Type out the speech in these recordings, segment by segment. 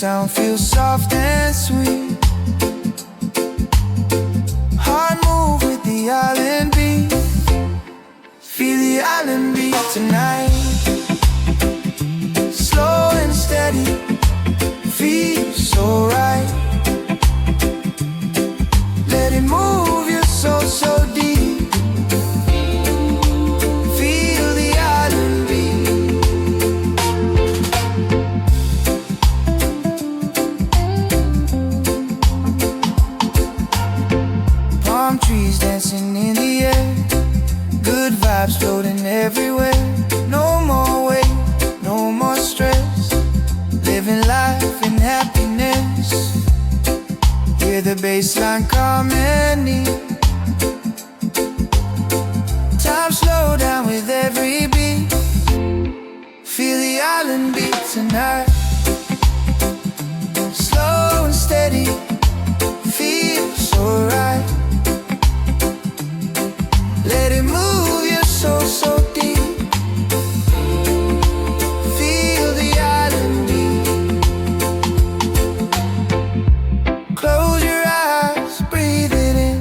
sound feels soft and sweet. Heart move with the island beat. Feel the island beat tonight. Slow and steady, feels so right. Let it move your soul so deep. Feel the island beat. Palm trees dancing in the air. Good vibes floating everywhere. No more weight, no more stress. Living life in happiness. Hear the bass line come and near. Time slow down with every beat. Feel the island beat tonight. Slow and steady, feels so right. Let it move your soul so deep. Feel the island beat. Close your eyes, breathe it in.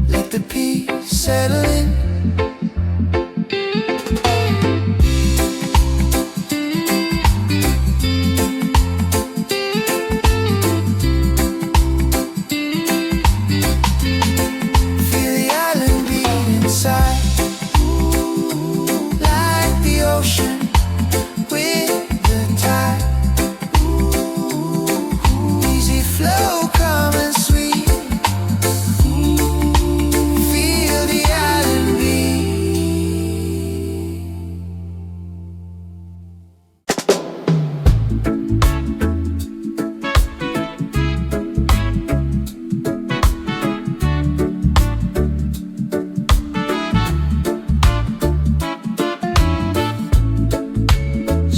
Let the peace settle in. Like the ocean with the tide. Easy flow, calm and sweet. Feel the island beat.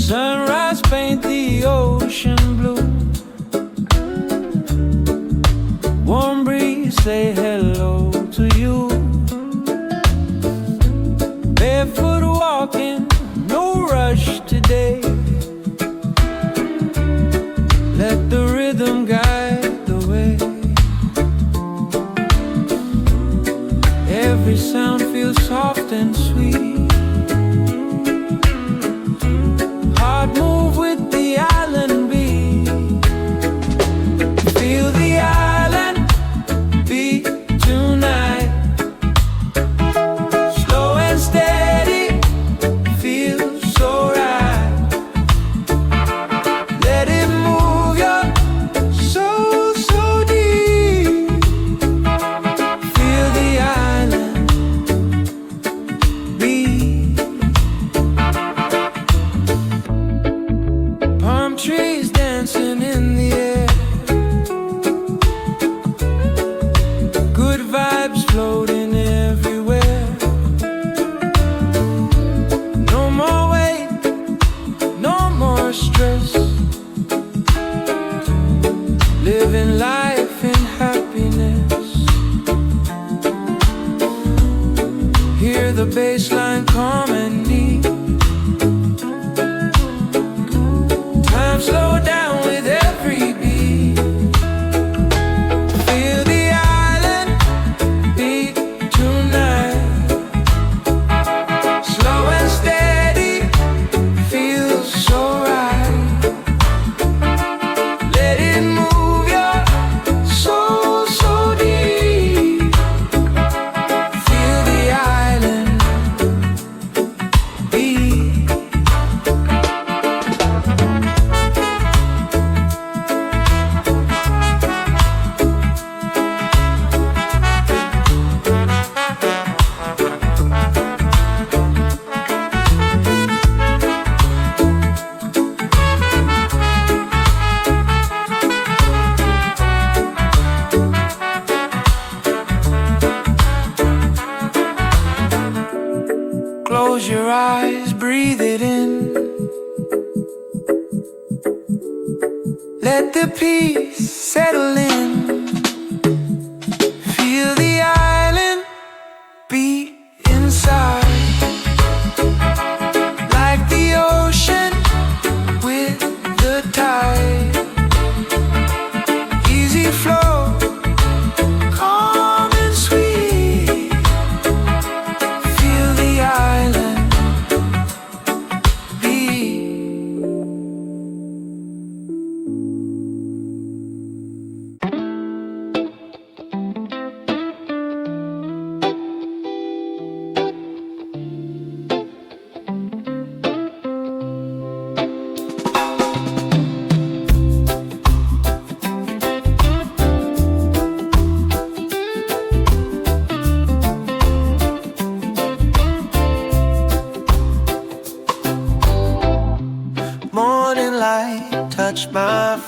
Sunrise paint the ocean blue. Warm breeze say hello to you. Barefoot walking, no rush today. Let the rhythm guide the way. Every sound feels soft and sweet. Move with the island beat. Feel the island beat tonight. Slow and steady, feels so right. Let it move your soul so deep. Feel the island beat. Palm trees dancing in the air. Good vibes floating everywhere. No more weight, no more stress. Living life in happiness. Hear the bass line come and neat. Slow down with every beat. Feel the island beat tonight. Slow and steady, feels so right. Let it move your soul so deep. Feel the island beat. Close your eyes, breathe it in. Let the peace settle in. Feel the island beat inside. Like the ocean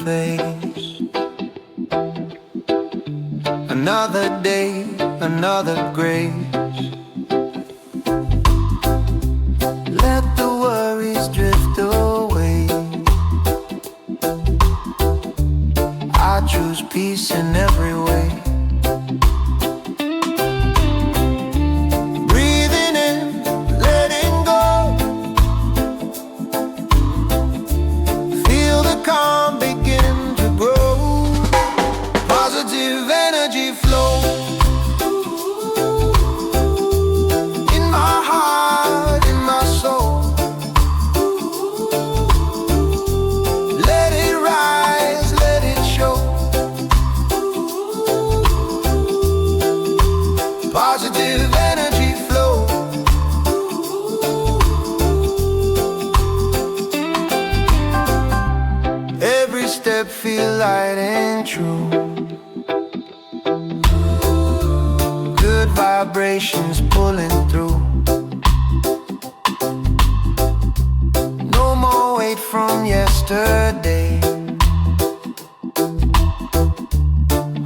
face. Another day, another grace. Let the worries drift away. I choose peace in every way. Breathing in, letting go. Feel the calm begin to grow. Positive energy flow in my heart, in my soul. Let it rise, let it show. Positive energy flow. Every step feel light and true. Good vibrations pulling through. No more weight from yesterday.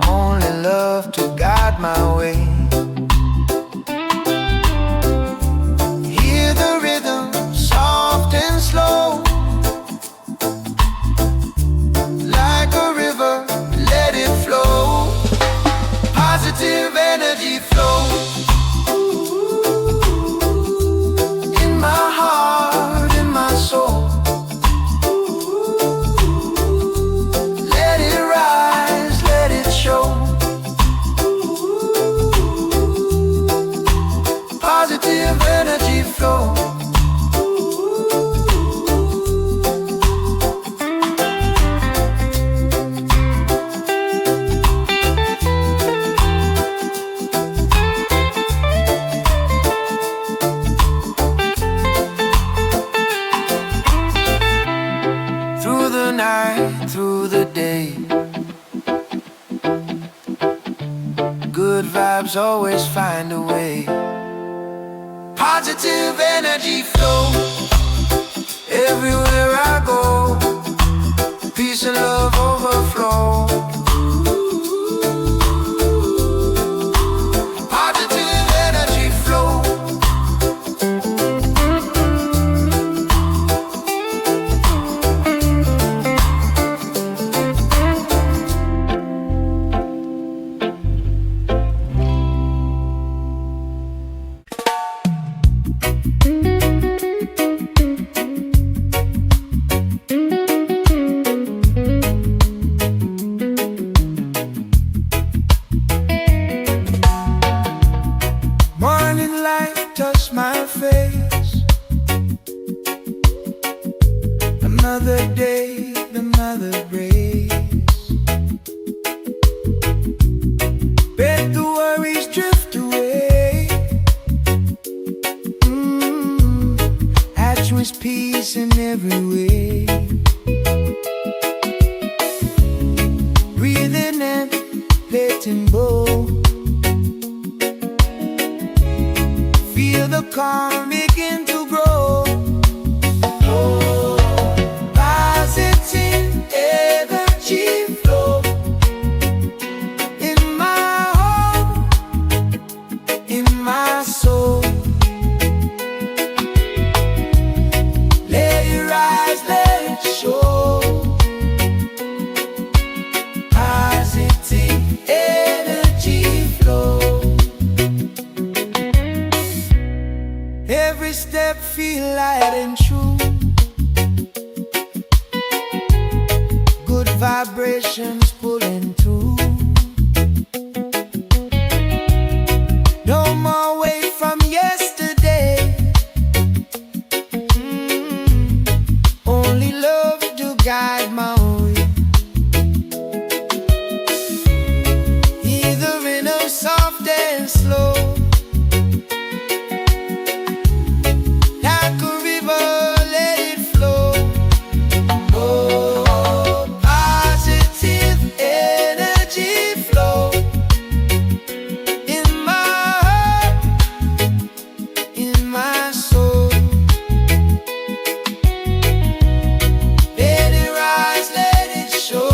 Only love to guide my way. Hear the rhythm, soft and slow. Like a river, let it flow. Positive energy flow in my heart, in my soul. Let it rise, let it show. Positive energy flow. Through the night, through the day, good vibes always find a way. Positive energy flow everywhere I go. Peace and love overflow. Positive energy flow. Morning light touch my face. Another day, another grace. Bet the worries drift away. I choose peace in every way. Breathing in, letting go. Feel the calm begin to grow. Oh, positive energy flow in my heart, in my soul. Let it rise, let it show. Positive energy flow. Every step feel light and true. Good vibrations pulling through. No more weight from yesterday. Only love to guide my way. Either in a soft and slow. Like a river, let it flow. Oh, positive energy flow in my heart, in my soul. Let it rise, let it show.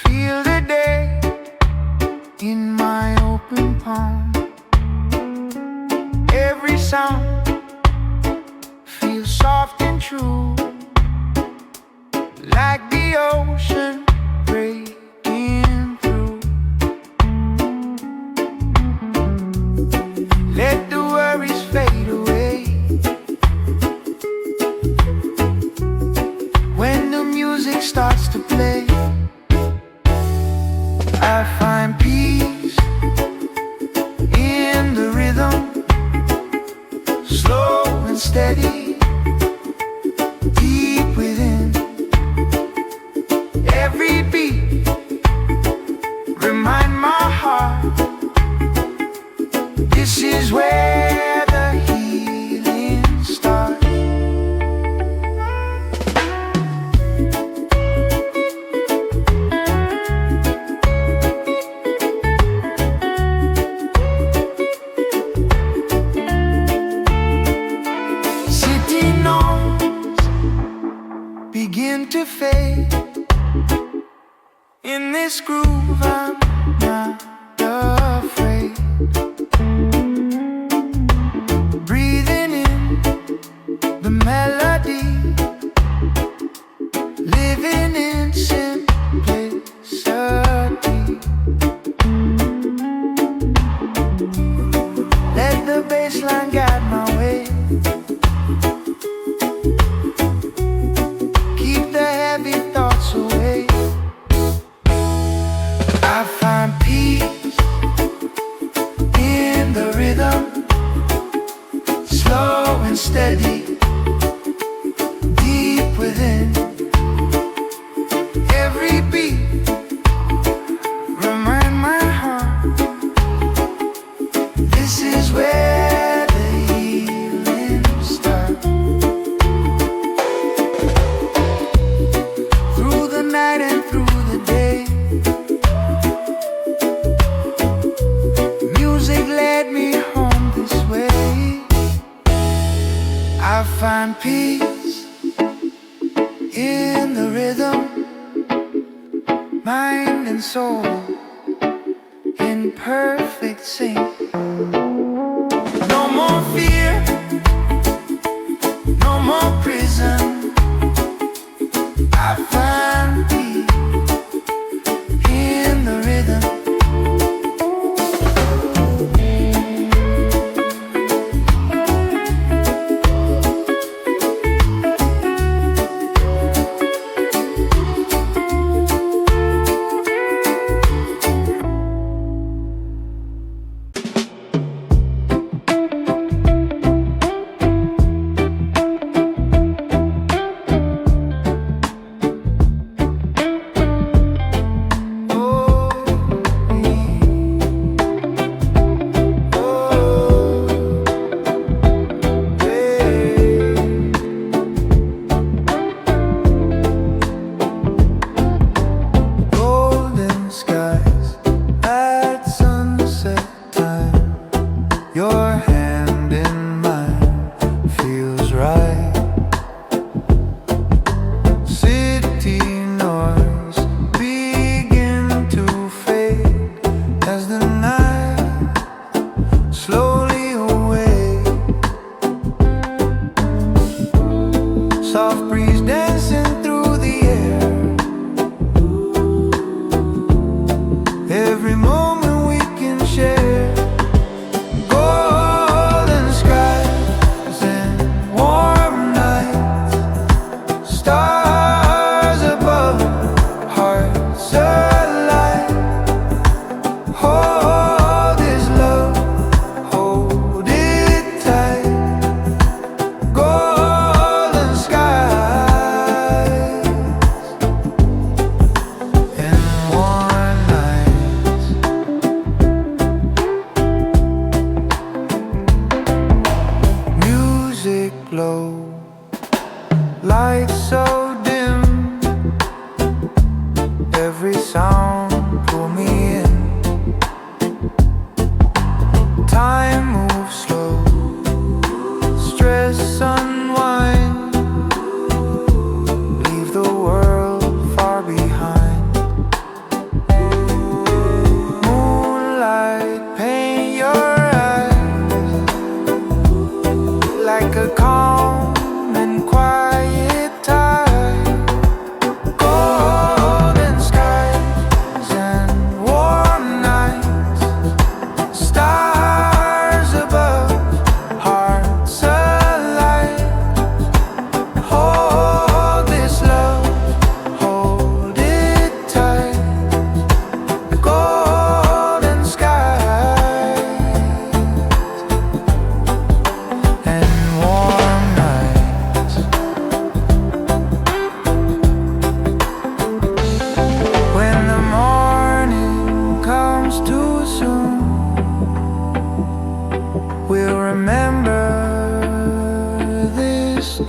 Feel the day in my open palm. Every sound feels soft and true, like the ocean breaking through. Let the worries fade away when the music starts to play. I find peace in the rhythm, slow and steady, deep within. Every beat remind my heart, this is where the healing starts. Begin to fade. In this groove I'm not afraid. Breathing in the melody, living in simplicity. Let the bassline guide my way. Away. I find peace in the rhythm, slow and steady, deep within. Every beat remind my heart, this is where the healing starts. Night and through the day, music led me home this way. I find peace in the rhythm, mind and soul in perfect sync. No more fear, no more prison. I find peace in the rhythm. Your hand in mine feels right. City noise begin to fade as the night slowly away. Soft breeze dancing through the air. Every moment we can share. Stars above, hearts alight. Hold this love, hold it tight. Golden skies and warm nights. Music glow, lights so dim, every sound pull me in. Time moves slow, stress unwind, leave the world far behind.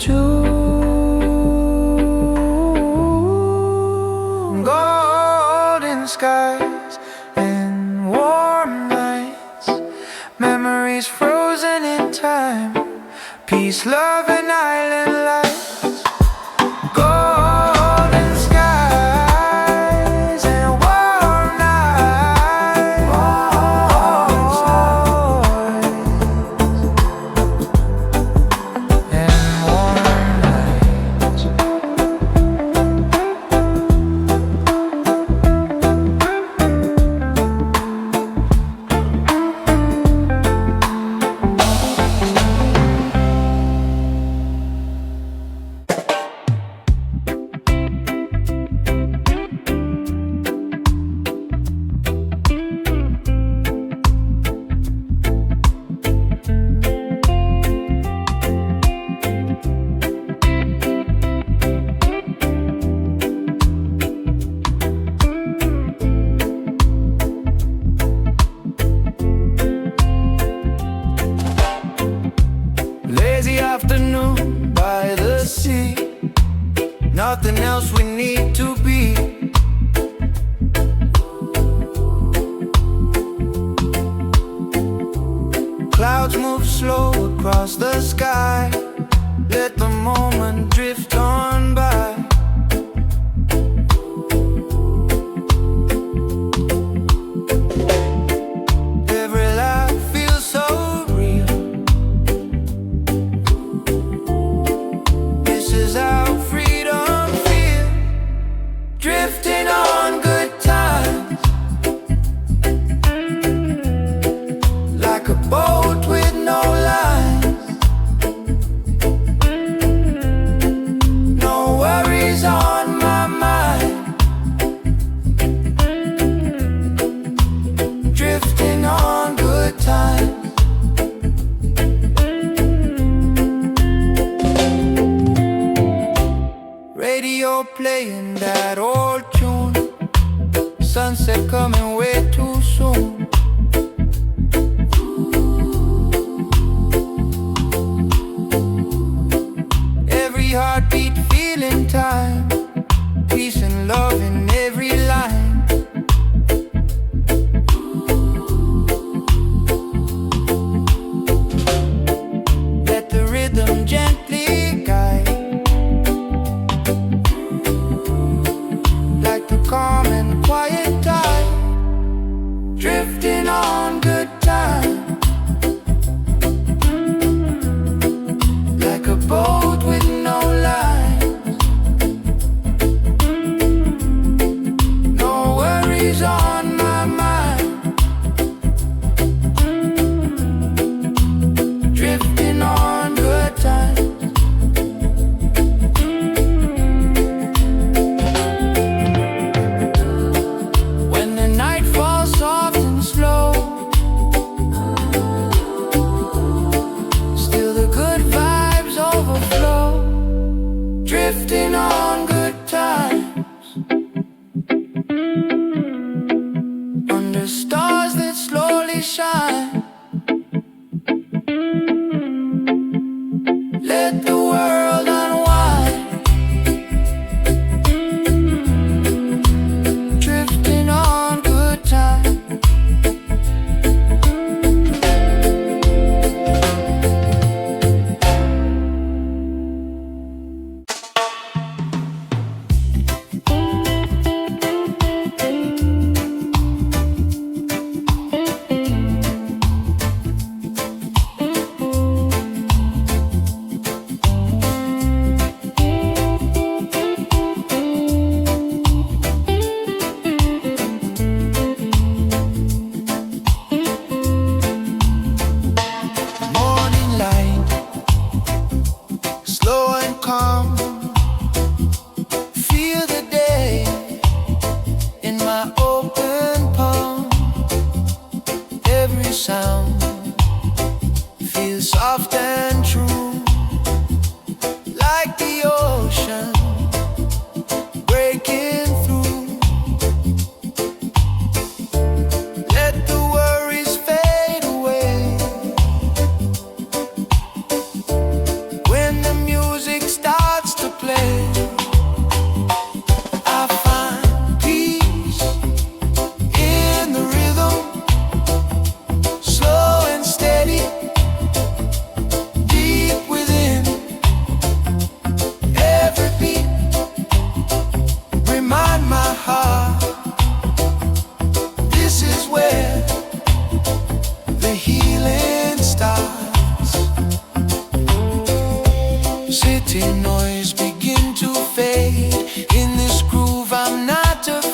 tune. Golden skies and warm nights, memories frozen in time, peace, love, and island life. Golden skies and warm nights, and warm nights. Lazy afternoon by the sea, nothing else we need to be. Clouds move slow across the sky, let the moment drift on by. Every laugh feels so real. This is how freedom feels. Drifting on good times, like a boat with no lines. No worries on my mind. Drifting on good times. Radio playing that old tune, sunset coming way too soon. Every heartbeat feeling time, peace and love in every line. Let the rhythm gently guide, like the calm and quiet tide. Drifting on good time, like a boat with no lines. No worries on my mind. Drifting on good times.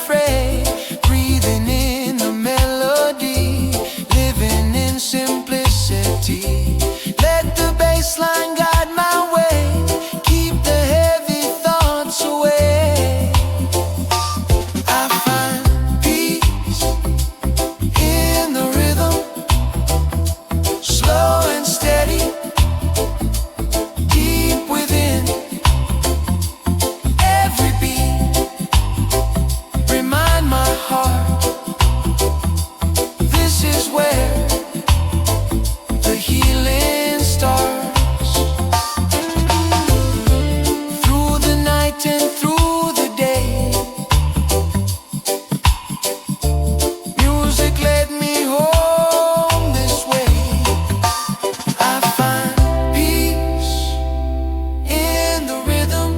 unafraid, breathing in the melody, living in simplicity. Let the bass line guide my way, keep the heavy thoughts away. I find peace in the rhythm, slow and steady, deep within. Every beat remind my heart, this is where the healing starts. Through the night and through the day, music led me home this way. I find peace in the rhythm,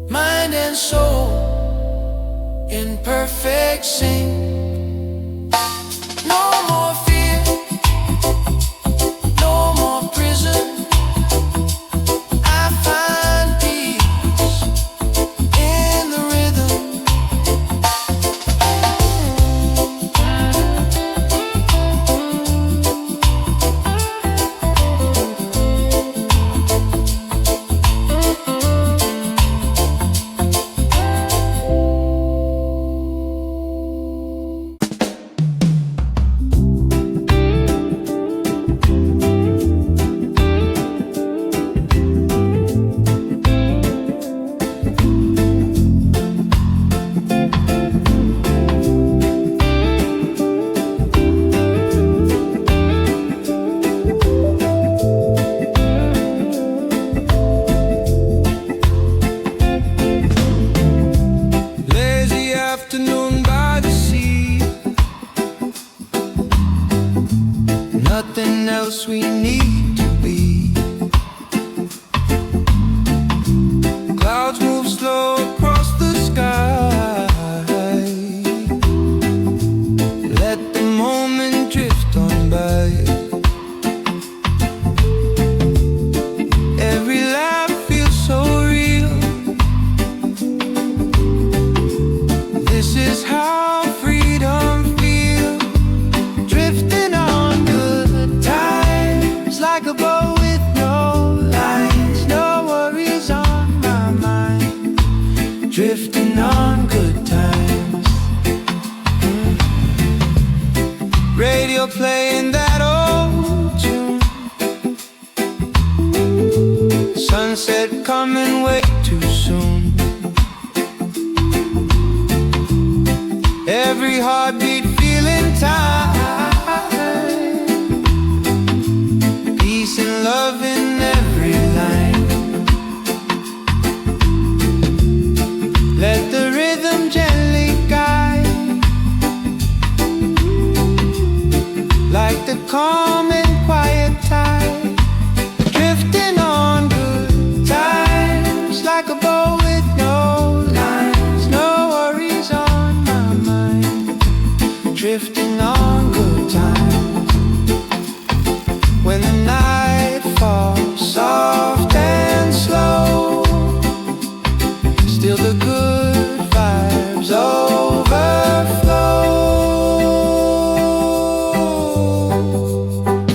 mind and soul in perfect sync. No more fear, no more prison. I find peace in the rhythm. Lazy afternoon by the sea, nothing else we need to be. Clouds move slow across the sky, let the moment drift on by. Every laugh feels so real, this is how freedom feels. Drifting on good times, like a boat with no lines, no worries on my mind. Drifting on good times. Radio playing that old tune, sunset coming way too soon. Every heartbeat feeling time, peace and love in every line. Let the rhythm gently guide, like the calm and quiet tide. Drifting on good times, like a boat with no lines, no worries on my mind. Drifting on good times. When the night falls soft and slow, still the good vibes overflow.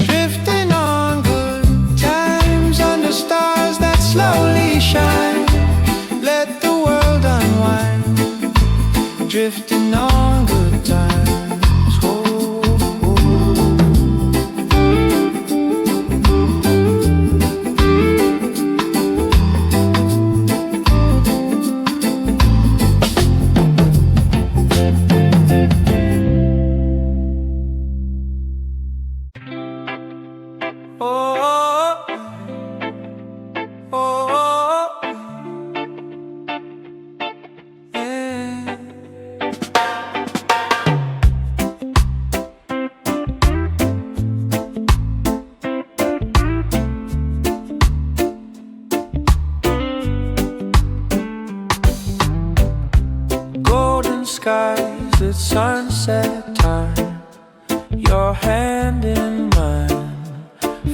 Drifting on good times under stars that slowly shine. Let the world unwind. Drifting on good times. skies at sunset time. Your hand in mine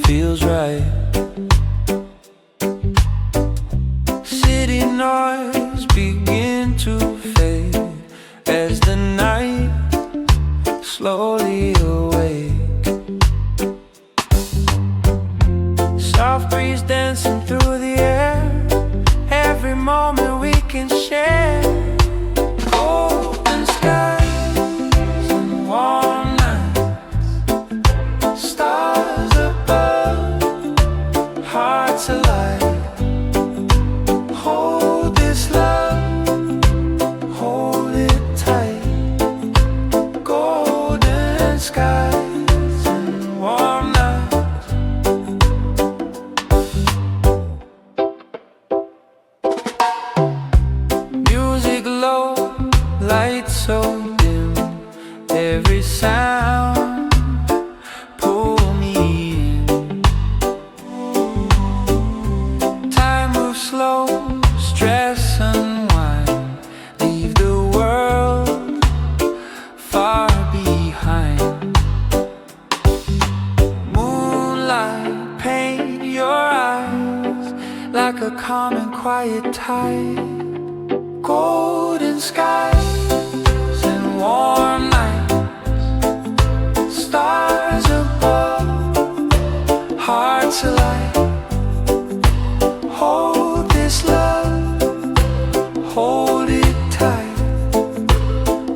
feels right. City noise begin to fade. so dim, every sound pull me in. Time moves slow, stress unwind, leave the world far behind. Moonlight paint your eyes like a calm and quiet tide. Golden skies and warm nights, stars above, hearts alight. Hold this love, hold it tight.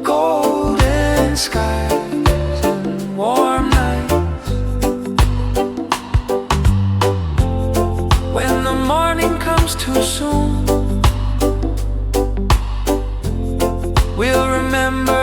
Golden skies and warm nights. When the morning comes too soon, we'll remember